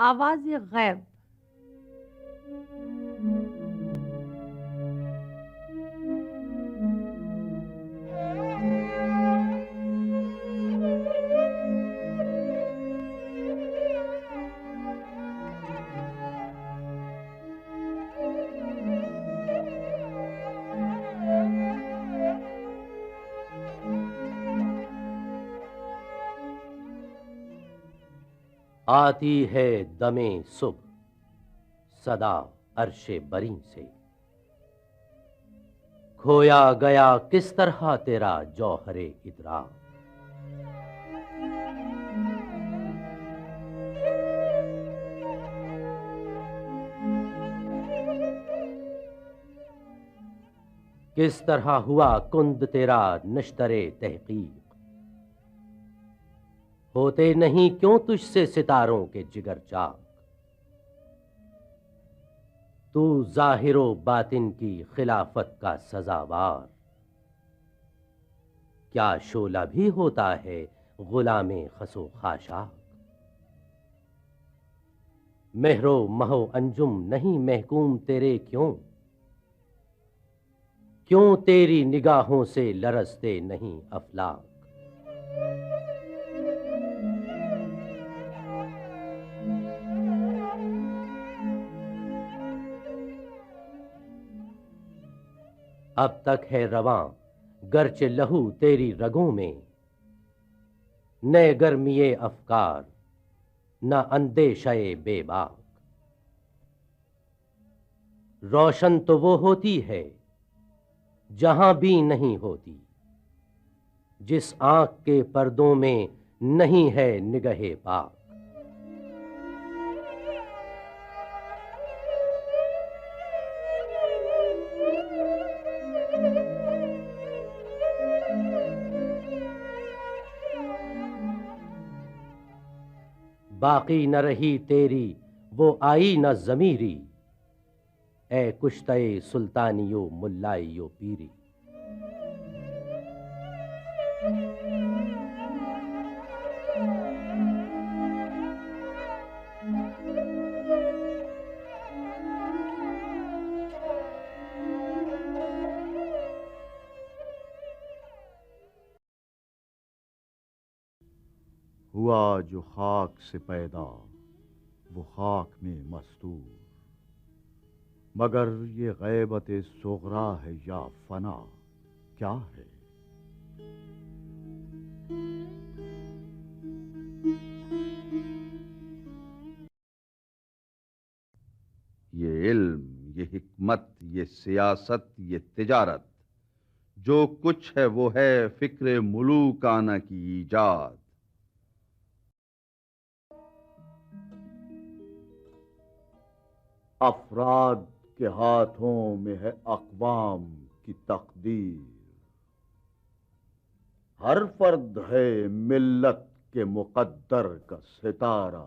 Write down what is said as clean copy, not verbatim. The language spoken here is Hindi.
आवाज गैब। आती है दमे सुबह सदा अर्शे बरी से, खोया गया किस तरह तेरा जौहरे इदराक। किस तरह हुआ कुंद तेरा नश्तरे तहकीक, होते नहीं क्यों तुझसे सितारों के जिगर चाक। तू जाहिरो बातिन की खिलाफत का सजावार, क्या शोला भी होता है गुलामे खसो खाशाक। मेहरो महो अंजुम नहीं महकूम तेरे क्यों, क्यों तेरी निगाहों से लरसते नहीं अफलाक। अब तक है रवां गर्चे लहू तेरी रगों में, न गर्मिये अफकार न अंदेशे बेबाक। रोशन तो वो होती है जहां भी नहीं होती, जिस आंख के पर्दों में नहीं है निगहे पाक। बाकी न रही तेरी वो आई न ज़मीरी, ए कुश्ते सुल्तानियो मुल्लाइयो पीरी। हुआ जो खाक से पैदा वो खाक में मस्तूर, मगर ये गैबत सुगरा है या फना क्या है। ये इल्म, ये हिकमत, ये सियासत, ये तिजारत, जो कुछ है वो है फिक्र मुलूकाना की ईजाद। अफराद के हाथों में है अक़वाम की तकदीर, हर फर्द है मिल्लत के मुक़द्दर का सितारा।